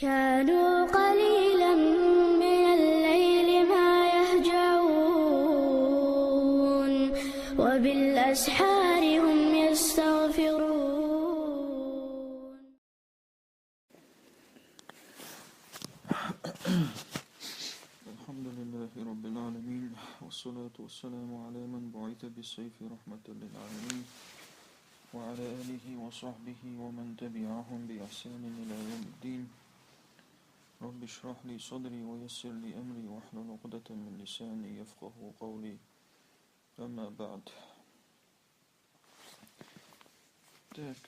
كانوا قليلا من الليل ما يهجعون وبالأسحار هم يستغفرون. الحمد لله رب العالمين، والصلاة والسلام على من بعث بالسيف رحمة للعالمين، وعلى آله وصحبه ومن تبعهم بإحسان إلى يوم الدين. رب اشرح لي صدري ويسر لي أمري واحلل عقدة من لساني يفقه قولي. أما بعد،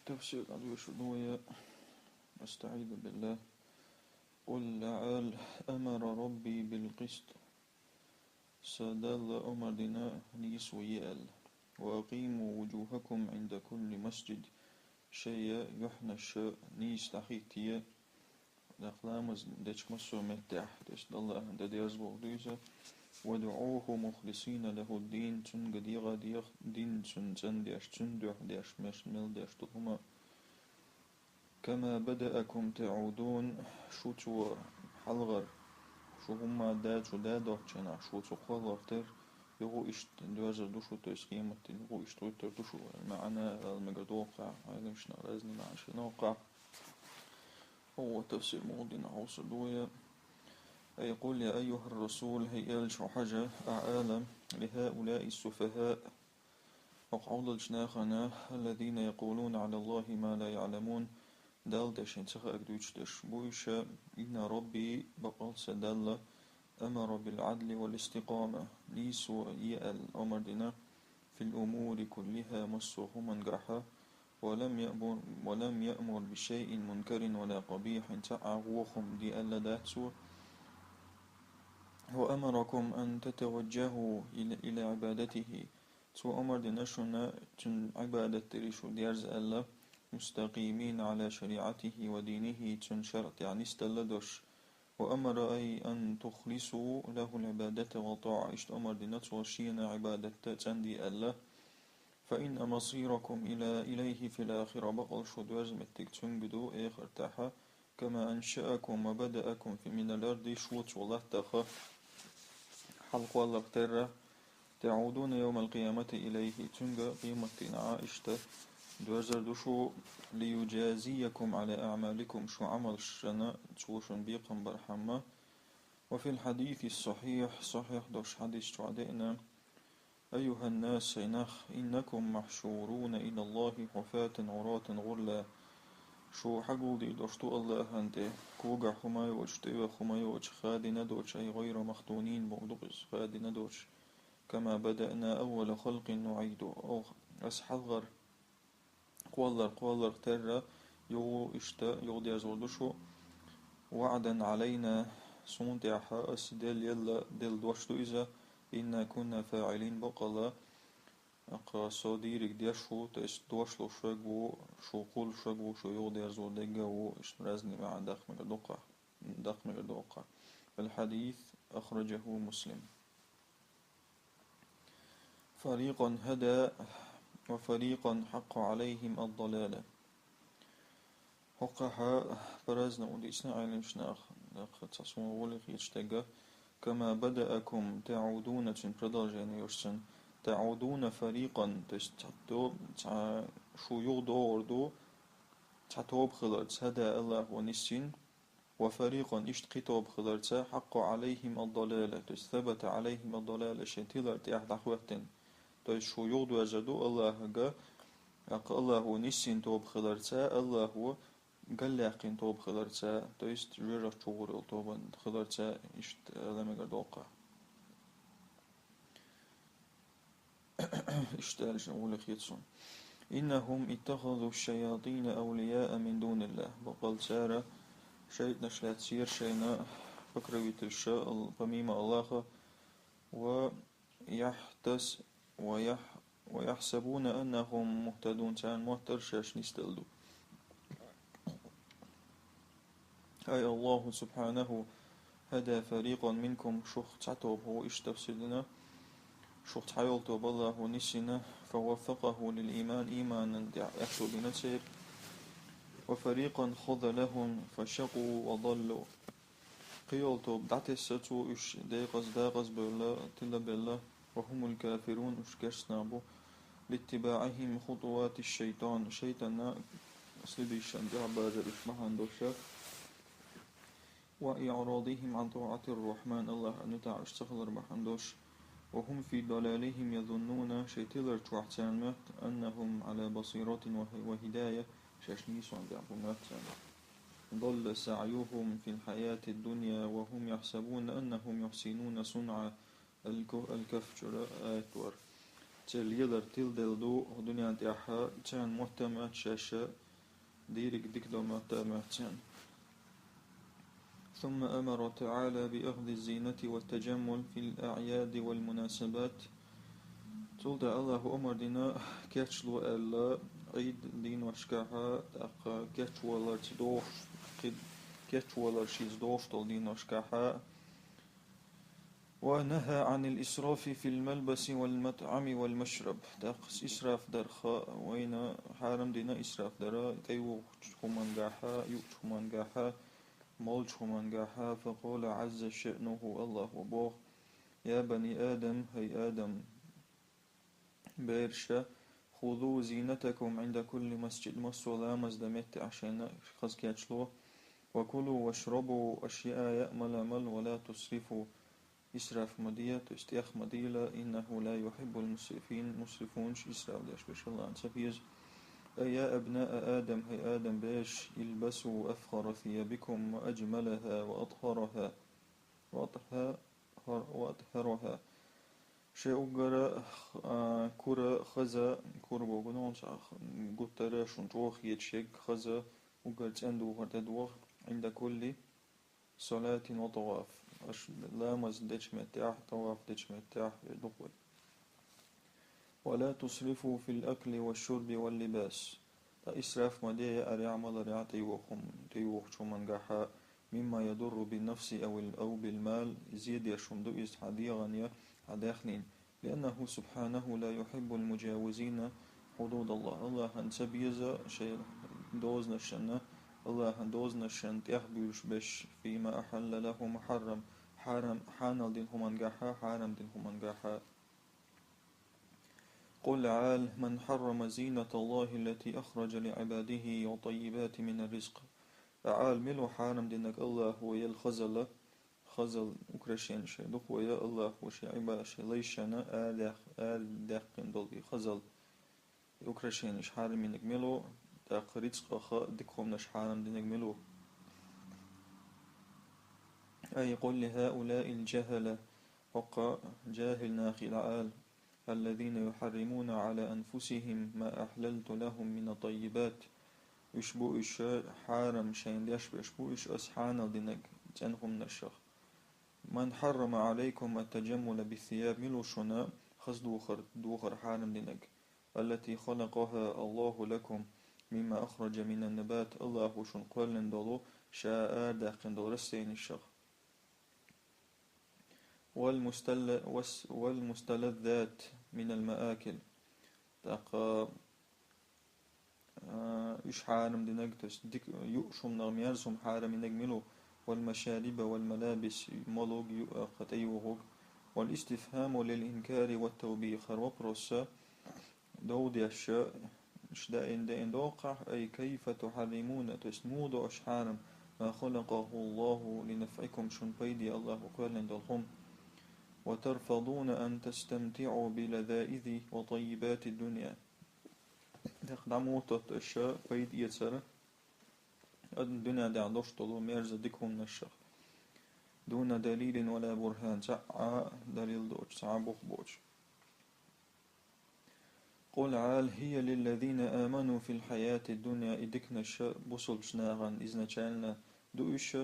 تفسير اليوشدوية. أستعيذ بالله. قل لعال أمر ربي بالقسط سدل أمرنا نيس ويال وأقيموا وجوهكم عند كل مسجد شيء يحنى الشاء نيس تحيتية دقلامز ديش مسو متح ديش الله ديرز بغدوزة ودعوه مخلصين له الدين تنق ديغا ديغ دين تن ديش تندح ديش مشمل ديش تلهما كما بدأكم تعودون شوتو حلغر شو هما داجو دادو تشنا شو تقول اختر يغو اشت دوازر دوشو تو اسقيمة يغو اشتو دوشو معنا المقدوقع هذا مش نرازني مع شنوقع. هو تفسير موضنا عوصدوية. يقول يا أيها الرسول هيال شو حاجة أعالم لهؤلاء السفهاء وقعود الجناخنا الذين يقولون على الله ما لا يعلمون دالدش انتخى أكدوشتش بويشا إن ربي بقل سدل أمر بالعدل والاستقامة ليسو يأل أمردنا في الأمور كلها مصوه منقحة ولم يأمر بشيء منكر ولا قبيح تعوخم دي ألا داتسو وأمركم أن تتوجهوا إلى عبادته تو أمردنا شنا عبادة ريشو ديارز ألا مستقيمين على شريعته ودينه تن شرط يعني استلدش وأمر أي أن تخلصوا له العبادة والطاعة اشت أمر دينات وشينا عبادة تندي الله فإن مصيركم إليه في الآخرة بقل شدوز متك تنجدو آخر تحا كما أنشأكم وبدأكم في من الأرض شوت والله تخا حلق والله اختر تعودون يوم القيامة إليه تنجا قيمة عائشة دوزر دوشو ليجازيكم على أعمالكم شو عمل شنا توشن بيقم برحمة. وفي الحديث الصحيح صحيح دوش حديث تعدئنا أيها الناس إنكم محشورون إلى الله حفاة عراة غرلا شو حقو دي دوشتو الله أنت كوغا حمايوش تيوى حمايوش خادي ندوش أي غير مختونين بغدقس خادي ندوش كما بدأنا أول خلق نعيدو أو أسحلغر قوالر ترى يو اشتا يو دي زودشو وعدا علينا صونت أس دل يلا دل دوشتو إذا إنا كنا فاعلين بقلا أقا صديرك ديشو تس دوشلو شغو شو قول شغو شو يو دي زودجا و اشترازني مع دخم دوقع. الحديث أخرجه مسلم. فريقا هدى وفريقا حق عليهم الضلالة. حقها برزنا وديسنا عيلم شناخ تصمو ولي يشتغى كما بدأكم تعودون تنبردل جاني يرسن تعودون فريقا تشتدو شو يغدو وردو تعتوب خلرت هدى الله ونسين وفريقا اشتقيتوب خلرت حق عليهم الضلالة تثبت عليهم الضلالة شتيلرت احد اخواتن شو يغدو أجدو الله جا الله نسين توب خلرتا الله قال لكن توب خلرتا تويست جرى شغل توبا خلرتا إشت لما قدوقع إشتال جمول خيتسون إنهم اتخذوا الشياطين أولياء من دون الله بقل سارة شيء نشلات سير شينا بكرويت الشاء بميم الله ويحسبون أنهم مهتدون تان مهتر شاش نستلدو أي الله سبحانه هدى فريقا منكم شخ تعتوب هو اشتفسدنا شخ حيولتو بالله نسنا فوفقه للإيمان إيمانا يحسو بنسير وفريقا خذلهم فشقوا وضلوا قيلتو بدعتساتو إش داغز بلا تلا بلا وهم الكافرون إش كشنابو لاتباعهم خطوات الشيطان شيطانا سيدي الشندي عبادة إش مهندوشا وإعراضهم عن طاعة الرحمن الله نتاع اشتغل محندوش وهم في ضلالهم يظنون شيتلر توحتان أنهم على بصيرة وهداية شاشنيس وعندهم ضل سعيهم في الحياة الدنيا وهم يحسبون أنهم يحسنون صنعا الكفجر آتور تليلر تلدلدو دنيا ديحا تان مهتمة شاشة ديرك ديكدو مهتمة تان ثم أمر تعالى بأخذ الزينة والتجمل في الأعياد والمناسبات تولد الله أمر دينا كاتشلو ألا عيد دين وشكاها تاقا كاتشوالر تدوش كاتشوالر شيز دوش تول دين وشكاها ونهى عن الإسراف في الملبس والمطعم والمشرب تاقس إسراف درخاء وين حارم دينا إسراف درا تيوخ همانقاها يوش همانقاها مولج همانقاها فقال عز شأنه الله وبوخ يا بني آدم هي آدم بيرشا خذوا زينتكم عند كل مسجد مصولا مزدمت عشان خزكاتشلو وكلوا واشربوا أشياء يأمل مل ولا تسرفوا إسراف مدية تستيخ مديلة إنه لا يحب المسرفين مسرفونش إسراف داش بش الله عن سبيز يا أبناء آدم هي آدم باش يلبسوا أفخر ثيابكم وأجملها وأطهرها وأطهرها شيء أجرى كرة خزا كرة بوجنون قطرة شنطوخ يتشيك خزا أجرى تندو وتدوخ عند كل صلاة وطواف لامز ديش متاح طواف ديش متاح دقوي ولا تسرفوا في الأكل والشرب واللباس إسراف مدية أريعمل ريع تيوخ شمنجحا مما يضر بالنفس أو بالمال زيد يشمدو إز حديغا عداخنين لأنه سبحانه لا يحب المجاوزين حدود الله الله هنسبيز شيء دوزنا الشنة الله هندوزنا الشن تيخبيش بش فيما أحل له محرم حرم حانل دين همانقاحا حرم دين همانقاحا قل عال من حرم زينة الله التي أخرج لعباده وطيبات من الرزق عال ملو حرم دينك الله هو يلخزل خزل أكرشين شيء دقوا يا الله وشي عباش ليشنا آدخ دولي خزل أكرشين حرم منك ملو داق رزق أخا دكهم نش حرم دينك ملو أي قل لهؤلاء الجهلة وقا جاهل ناخي العال الذين يحرمون على أنفسهم ما أحللت لهم من الطيبات يشبو إش حارم شين ليش يشبو إش أسحان دينك تنهم نشخ من حرم عليكم التجمل بالثياب ملو شنا خز دوخر حارم دينك التي خلقها الله لكم مما أخرج من النبات الله شن قلن دولو شاء داقن دول رسين الشخ والمستلذات من المآكل تاقا إش حارم دينك ديك يؤشم نغميارسم حارم دينك ملو والمشارب والملابس ملوغ قتيوغوغ والاستفهام للإنكار والتوبيخ وبروسا دود يشاء إشدائن دائن دوقع أي كيف تحرمون تسمود أشحارم ما خلقه الله لنفعكم شنبيدي الله قال لهم وترفضون أن تستمتعوا بلذائذ وطيبات الدنيا تقدموا تتشاء بيد يسر الدنيا دي عدوش طلو ميرز ديكهم نشخ دون دليل ولا برهان سعى دليل دوش سعى بوخ قل عال هي للذين آمنوا في الحياة الدنيا إدكنا الشاء بصل شناغن إذن شالنا دوش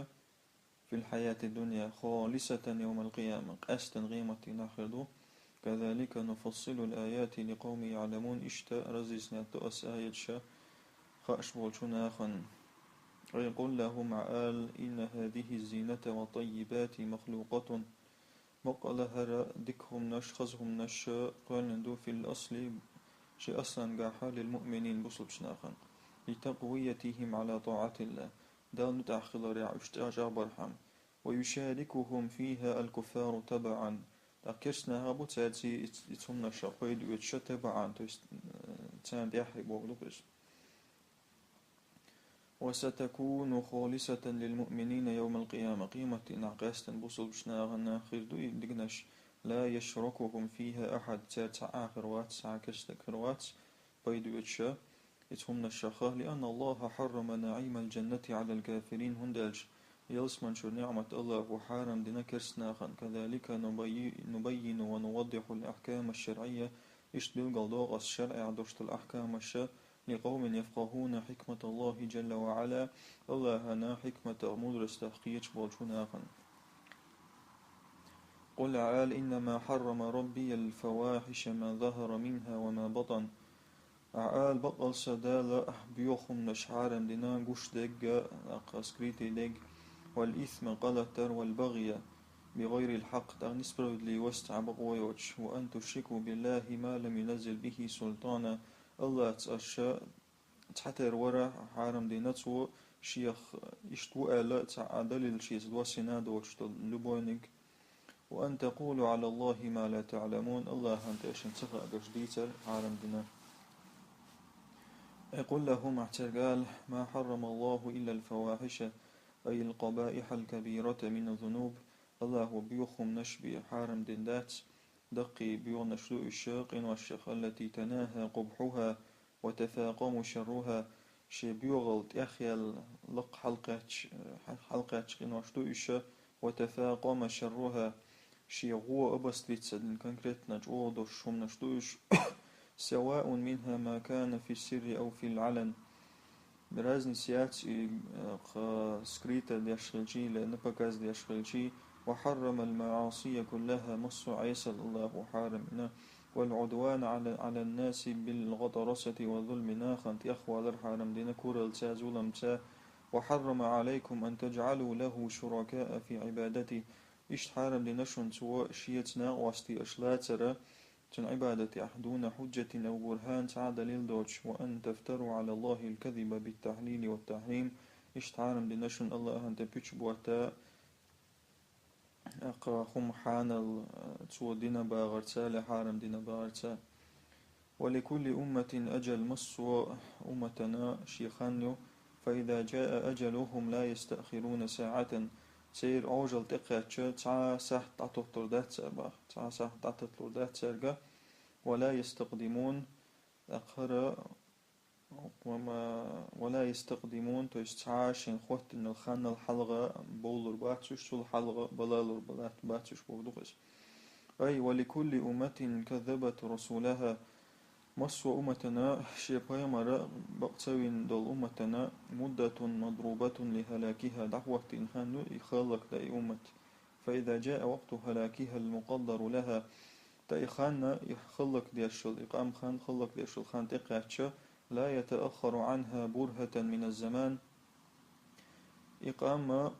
في الحياة الدنيا خالصة يوم القيامة قاستن غيمة ناخردو كذلك نفصل الآيات لقوم يعلمون إشتاء رزيزنا تؤس آيات شا خأشبول شناخن ويقول لهم عال إن هذه الزينة وطيبات مخلوقة مقالها دكهم نشخصهم نش قالندو في الأصل شي أصلا قاحا للمؤمنين بصل شناخن لتقويتهم على طاعة الله دال نتأخذ ريع اشتاج برحم ويشاركهم فيها الكفار تبعا تأكسنا هابو تاتي يتسمنا شقيد ويتش تبعا تان يحرب وغلقش وستكون خالصة للمؤمنين يوم القيامة قيمة نعقاست بوصل بشناغنا خيردو يدقنش لا يشركهم فيها أحد تات آخر وات ساكست كروات بيدو يتشا يتهمنا الشخاه لأن الله حرم نعيم الجنة على الكافرين هندلج يلسمن شو نعمة الله وحارم دينا كرسناخا كذلك نبين ونوضح الأحكام الشرعية يشتبه قلدوغ الشرع عدوشت الأحكام الشرع لقوم يفقهون حكمة الله جل وعلا الله هنا حكمة مدرس تحقيق بولشناخا قل عال إنما حرم ربي الفواحش ما ظهر منها وما بطن عال بقل سدالة بيوخم نشعارم دينا قش دق أقاسكريتي دق والإثم قلتر والبغي بغير الحق تغنسبر لي وستع بقويوش وأن تشركوا بالله ما لم ينزل به سلطانا الله تأشى تحتر ورا حارم ديناتو شيخ اشتو آلاء تعادل الشيخ دوسنا دوشت لبوينك وأن تقولوا على الله ما لا تعلمون الله أنت أشن تخا قشديتر حارم دينا يقول لهم احترقال ما حرم الله إلا الفواحش أي القبائح الكبيرة من الذنوب الله بيوخم نشبي حارم ديندات دقي بيو نشلو الشاق والشخ التي تناهى قبحها وتفاقم شرها شي بيوغلت يخيل لق حلقات نشلو الشاق وتفاقم شرها شي غو أبستلت الكونكريت نجو دوشهم نشلوش سواء منها ما كان في السر أو في العلن برازن سيات سكريتا ديشغلشي لنبكاز ديشغلشي وحرم المعاصي كلها مص عيسى الله حارمنا والعدوان على الناس بالغطرسة وظلم ناخا يخوى الحرم دينا كورل ظلم وحرم عليكم أن تجعلوا له شركاء في عبادته إشت حارم دينشون سواء شيتنا واستي أشلاتر تن عبادة أحدون حجة أو برهان تعاد للدوش وأن تفتروا على الله الكذب بالتحليل والتحريم اشتعارم دينشن الله أنت بيش بوتا أقا خم حان تسوى دينا باغرتا لحارم دينا باغرتا ولكل أمة أجل مصو أمتنا شيخانيو فإذا جاء أجلهم لا يستأخرون ساعة سير أوجل تقاتش تعا ساح تعطر دات سربا تعا ساح تعطر دات سرقا ولا يستقدمون أقرأ ولا يستقدمون تستعاشن خوت إن الخان الحلقة بولر باتش شو الحلقة بلالر باتش بودقش أي ولكل أمة كذبت رسولها مصر أمتنا شيء مرة بقتوين دول أمتنا مدة مضروبة لهلاكها دعوة إنهان يخلق لأي أمة فإذا جاء وقت هلاكها المقدر لها تأخان يخلق ديشل إقام خان خلق ديشل خان تقعتش لا يتأخر عنها برهة من الزمان إقام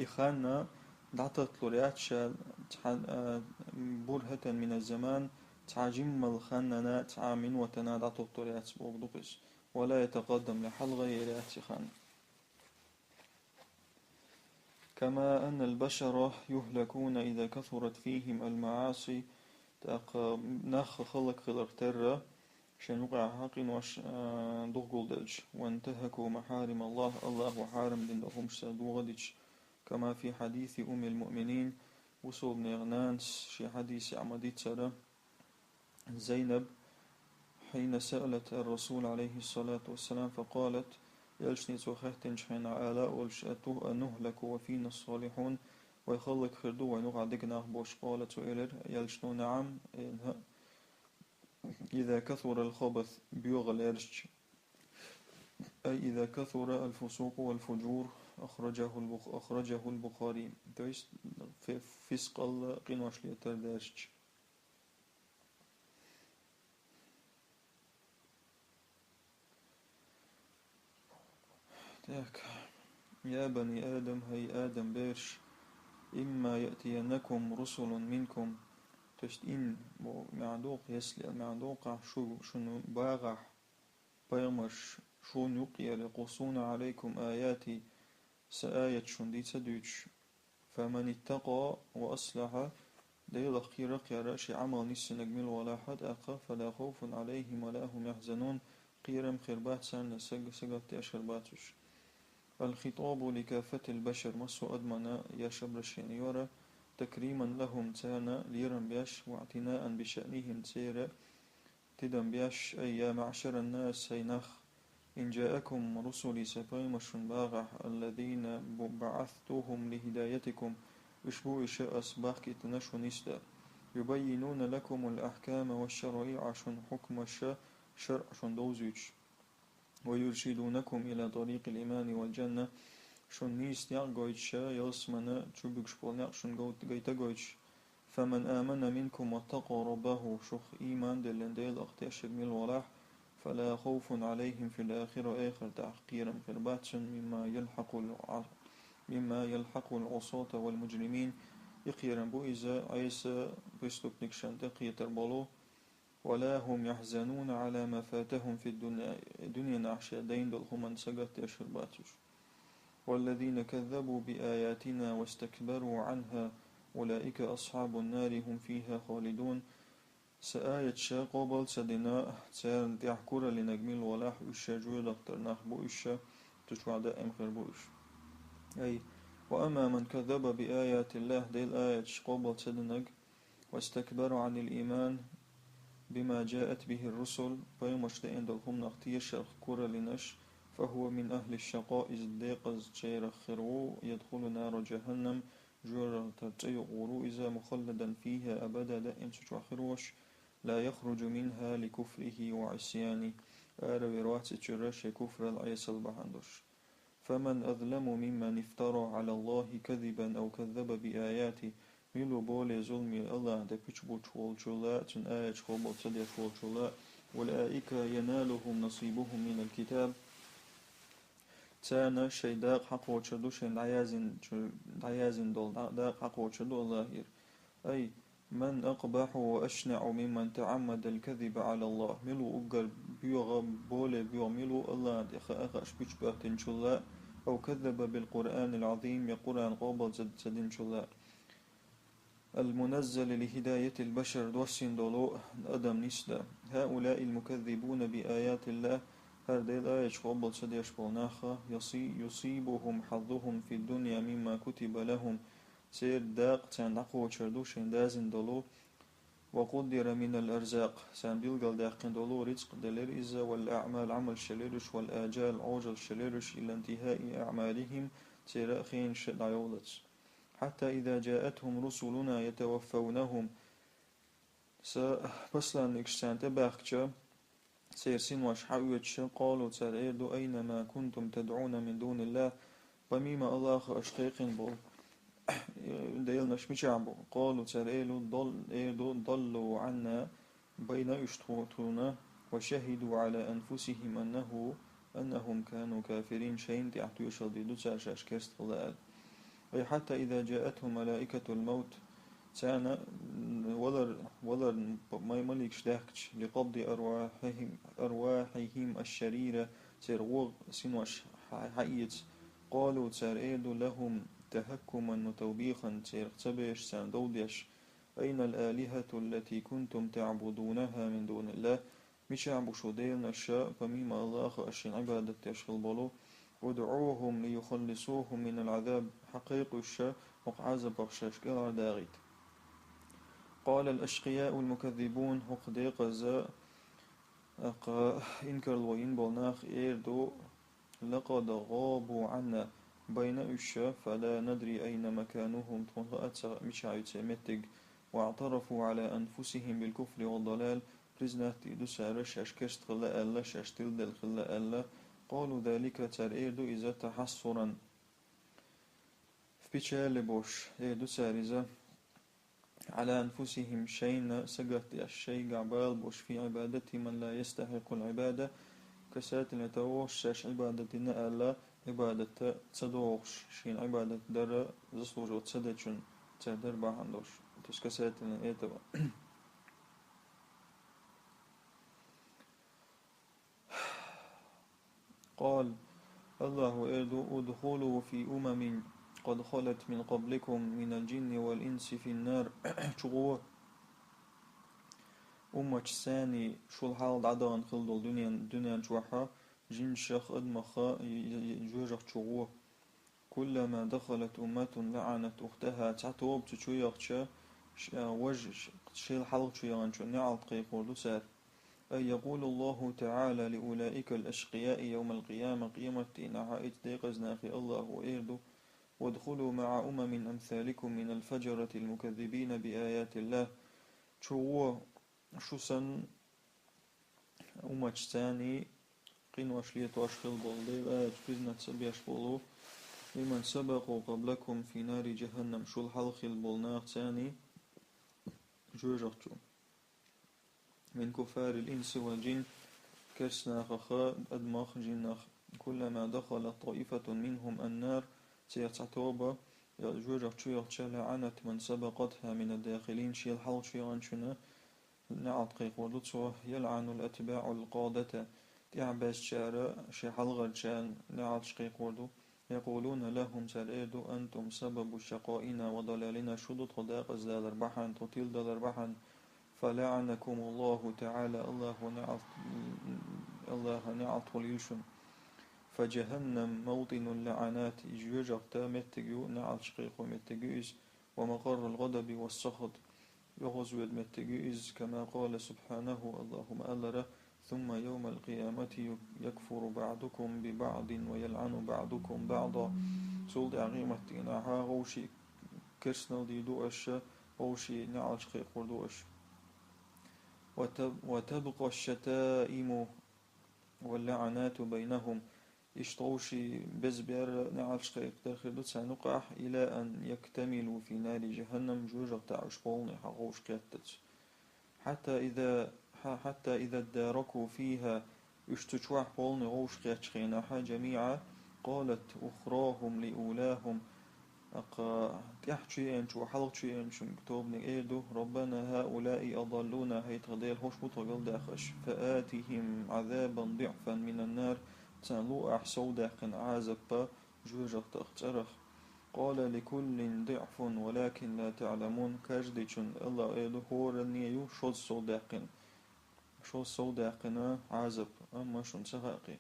إخانا دعتت لورياتش برهة من الزمان تعجم الخاننا تعامن وتنا دعتت لورياتش بوغدوكس ولا يتقدم لحلغة يرياتش خان كما أن البشر يهلكون إذا كثرت فيهم المعاصي نخ خلق خلق ترى شنوقع حقن وش دغول دلج وانتهكوا محارم الله الله وحارم دين لهم شدوغدج كما في حديث أم المؤمنين وصول بن غنانس في حديث عمديت سرى زينب حين سألت الرسول عليه الصلاة والسلام فقالت يلشني توخيتن شحين عالاء والشأته أنهلك وفينا الصالحون ويخلق خردو ونقع دقناه بوش قالت وإلر يلشنو نعم إذا كثر الخبث بيغل إرش أي إذا كثر الفسوق والفجور أخرجه البخاري تويست في فسق قنوش ليتر داشت تاك يا بني آدم هي آدم بيرش إما يأتينكم رسل منكم تشت إن معدوق يسلي معدوق شنو باغح بيغمش شون يقيا يقصون عليكم آياتي سآية شون دي تدوش فمن اتقى وأصلح ديل خيرك يا راشي عمل نس نجمل ولا حد أقى فلا خوف عليهم ولا هم يحزنون قيرم خربات سنة سقط أشرباتش الخطاب لكافة البشر مسو أدمنا يا شبرش يورا تكريما لهم تانا ليرم بيش واعتناء بشأنهم تيرا تدم بيش أي يا معشر الناس هينخ إن جاءكم رسلي سبيمش باغح الذين بعثتهم لهدايتكم اشبو إشاء أصباح كتنشو نسدا يبينون لكم الأحكام والشرائع شن حكم شرع شن دوزيج ويرشدونكم إلى طريق الإيمان والجنة شن نيس يعقويتش يصمنا تشبك شبولناق شن قيتا قويتش فمن آمن منكم واتقى ربه شخ إيمان دلن ديل أختاشر من الولاح فلا خوف عليهم في الآخرة آخر تحقيرا خربات مما يلحق العصاة والمجرمين يقيرا بو إذا عيسى بيستوك نكشان تقي تربلو ولا هم يحزنون على ما فاتهم في الدنيا نعشى دين دلهم من سقط يشرباتش والذين كذبوا بآياتنا واستكبروا عنها أولئك أصحاب النار هم فيها خالدون سآية شا قبل سدنا سير تحكور لنجميل ولاح إشا جوي دكتور نخبو إشا تشوع دائم خير بوش أي وأما من كذب بآيات الله دي الآية قبل سدنج واستكبر عن الإيمان بما جاءت به الرسل فيمش دائن دلهم نختير شرخ كورا لنش فهو من أهل الشقاء إذ ديقز شير خرو يدخل نار جهنم جور ترتي غرو إذا مخلدا فيها أبدا دائم تشوع خروش لا يخرج منها لكفره وعصيانه آروي رواتي تشرش كفر العيس البحندش فمن أظلم ممن افترى على الله كذبا أو كذب بآياته ميلو بولي ظلمي الله دا بيشبو تشولشولا تن آية خوبو تسدي تشولشولا والآئك ينالهم نصيبهم من الكتاب تانا شي داق حق وشدو شي دعيازن دول داق حق وشدو الله أي من أقبح وأشنع ممن تعمد الكذب على الله ملو أقر بيوغ بولي بيوغ ملو الله دخ أخش بيشبه تنشلا أو كذب بالقرآن العظيم يقرآن قابل زدنشلا المنزل لهداية البشر دوسين دولو أدم نسدا هؤلاء المكذبون بآيات الله هذه الآية قابل سديش بولناخا يصيبهم حظهم في الدنيا مما كتب لهم سير داق تان دقو وشردوش دازن دولو وقدر من الأرزاق سان بيلغل داقين دولو رزق دلير إزا والأعمال عمل شليرش والآجال عوجل شليرش إلى انتهاء أعمالهم سير أخين شدعيولت حتى إذا جاءتهم رسلنا يتوفونهم بسلان إكشتان تباخجا سير سنوش حاويتش قالوا تريدو أينما كنتم تدعون من دون الله وميما الله أشقيقين بول ديل نشمي شعبو قالوا تريلو ضلوا عنا بين اشتوتونا وشهدوا على أنفسهم أنهم كانوا كافرين شين تحت يشددوا تشاش كرست الله أي حتى إذا جاءتهم ملائكة الموت تانا ولر ما ملك شداكش لقبض أرواحهم الشريرة سيروغ سنوش حقيت قالوا تريلو لهم تهكما وتوبيخا تبيش ساندوديش أين الآلهة التي كنتم تعبدونها من دون الله مش عبو شديل نشاء فميما الله أشين عبادة يشغل بلو ودعوهم ليخلصوهم من العذاب حقيق الشاء وقعذب بخشاش كالع داغيت قال الأشقياء المكذبون هقديق زاء إنكر الوين بلناخ إيردو لقد غابوا عنا بين الشاء فلا ندري أين مكانهم تنغأت مشاعيت متق واعترفوا على أنفسهم بالكفر والضلال رزنات دسار شاشكشت خلا ألا شاشتل دل خلا ألا قالوا ذلك تريدو إذا تحصرا في بيشال بوش دسار إذا على أنفسهم شين سقط الشيء قعبال بوش في عبادة من لا يستحق العبادة كسات نتوش شاش عبادتنا ألا عبادة تصدوغش شين عبادة در زسلوج تصدتشن تصدر باهندوش تشكسات إيتوا. قال الله إردو ادخلوا في قد خلت من قبلكم من الجن والإنس في النار شغوة ثاني شو الحال عدغن خلدو دنيا جوحا جن شخ أدمخا جوجخ شغوة كلما دخلت أمة لعنت أختها تعتوب تشويغتشا وجه شيل حلق شويغنشو نعال قيقولو سار أي يقول الله تعالى لأولئك الأشقياء يوم القيامة قيمة نعا إتديقزنا في الله وإردو وادخلوا مع أمثالكم من الفجرة المكذبين بآيات الله شو شوسن ثاني قين وشليت واشخل بولدي فيزنا تسبيش بولو لمن سبقوا قبلكم في نار جهنم شو الحلق البولناق ثاني جوجختو من كفار الإنس والجن كرسنا خخا أدماخ جناخ كلما دخل طائفة منهم النار سيتعتوبة جوجختو يغتشال عنت من سبقتها من الداخلين شي الحلق شي غنشنا نعط قيقودتو يلعن الأتباع القادة تعباس شارع شي حلغة شان نعط قيقودو يقولون لهم سالئدو أنتم سبب شقائنا وضلالنا شدط خداق الزالر بحن تطيل دالر بحن فلعنكم الله تعالى الله نعط وليلشن فجهنم موطن اللعنات جوجغتا متجو نعط شقيقو متجوز ومقر الغضب والسخط يغزود متجوز كما قال سبحانه اللهم ألره ثم يوم القيامة يكفر بعضكم ببعض ويلعن بعضكم بعضا سولد عقيمة نعها غوشي كرسنال دي دوأش غوشي نعال شقيق دوأش وتبقى الشتائم واللعنات بينهم إشطوشي بزبير نعال شقيق داخل سنقح إلى أن يكتملوا في نار جهنم جوجة تعش بولني حقوش قيتت حتى إذا اداركوا فيها اشتشوح بولني غوش قيتشخينها جميعا قالت أخراهم لأولاهم تحشي أنشو حلقشي أنشو كتوبني إيدو ربنا هؤلاء أضلونا هيتغديل هوش بطغل داخش فآتهم عذابا ضعفا من النار تنلو أحسو داخن عازب جوجة تخترخ قال لكل ضعف ولكن لا تعلمون كاجديشن الله إيدو هور النيو شو صوداقنا عازب أما شن سهاقي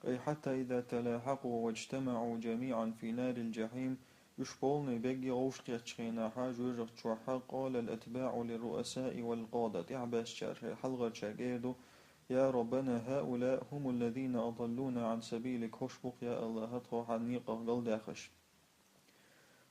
أي حتى إذا تلاحقوا واجتمعوا جميعا في نار الجحيم يشبولني بيجي غوش قيتشخينا حاجوجة تشوحا قال الأتباع للرؤساء والقادة تعباس شارح حلغة شاقيدو يا ربنا هؤلاء هم الذين أضلونا عن سبيلك هشبق يا الله هطوح النيقة قلداخش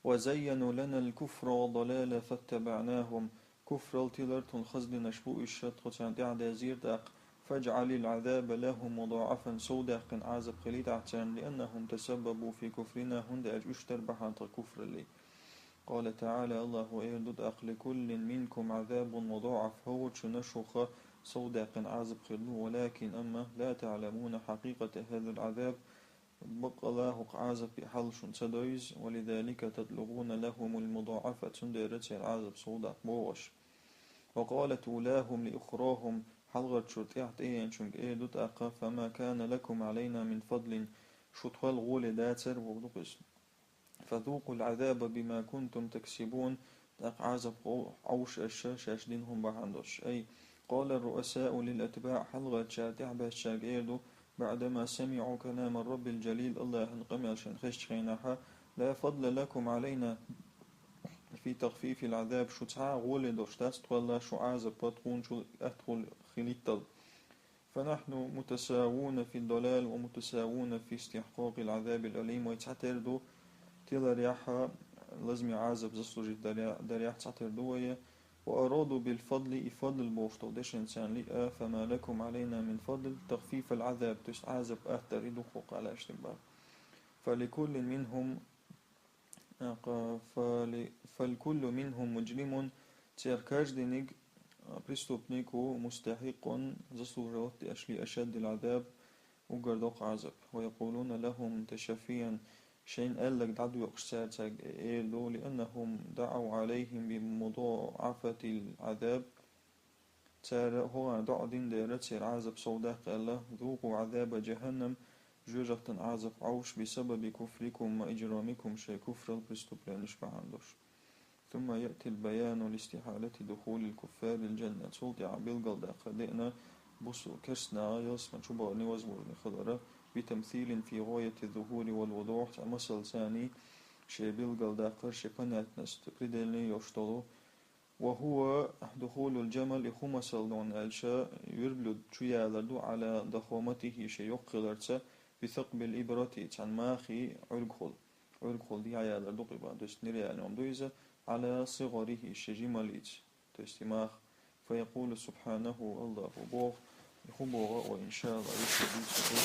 وزينوا لنا الكفر والضلال فاتبعناهم كفر التلرتون خزد نشبوء الشتق عند زير داق فاجعل العذاب لهم مضاعفا سوداق عازب قليل عتان لأنهم تسببوا في كفرنا هند أجشتر بحانت كفر لي قال تعالى الله إردد أقل كل منكم عذاب مضاعف هو نشخ سوداق عازب خلو ولكن أما لا تعلمون حقيقة هذا العذاب بق الله عازب بحلش سدويز ولذلك تدلغون لهم المضاعفة سندرت العازب سوداق بوغش وقالت أولاهم لأخراهم حلغت شرطيحت شنك دوت أقا فما كان لكم علينا من فضل شطوال غول داتر وغلقش فذوقوا العذاب بما كنتم تكسبون تاق عازب عوش الشاش دينهم بحندش أي قال الرؤساء للأتباع حلغت شاتح باشاق بعدما سمعوا كلام الرب الجليل الله انقمل شنخش خيناها لا فضل لكم علينا في تخفيف العذاب شو تعا غول دوشتاست ولا شو عازب بطقون شو أدخل خليطل فنحن متساوون في الضلال ومتساوون في استحقاق العذاب الأليم ويتعتردو تيلا رياحة لازم عازب زسلوج درياح تعتردو وأرادوا بالفضل إفضل بوشتو ديش إنسان لئا فما لكم علينا من فضل تخفيف العذاب تش عازب أهتريدو خوق على اشتباه فالكل منهم مجرم تيركاج دينيك بريستوبنيكو مستحق زسلوجات أشلي أشد العذاب وقردوق عذب ويقولون لهم تشفيا شين قال لك دعوا يقشتار تاج إيلو لأنهم دعوا عليهم بمضاعفة العذاب تار هو دعدين ديرت عذاب سوداء قال ذوقوا عذاب جهنم جرجة عذاب عوش بسبب كفركم وإجرامكم شي كفر البرستوبرانش بعندوش ثم يأتي البيان لاستحالة دخول الكفار الجنة سلطع بالقل داقدئنا بصو كرسنا يصمن شبارني وزمرني خضرة بتمثيل في غاية الظهور والوضوح مثل ثاني شي بالقل داقر شي قنات نستقردلني يشتغلو وهو دخول الجمل إخو مثل دون ألشا يربلو تشيالردو على ضخامته شي يقلرت بثقب الإبرة عن ماخي عرقخل دي عيالردو قبا دوست نريال دويزة على صغره الشجماليت تستماخ فيقول سبحانه الله بوغ يخبوغ وإن شاء الله يشهد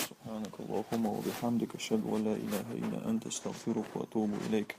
سبحانك اللهم وبحمدك أشهد أن لا إله إلا أنت استغفرك وأتوب إليك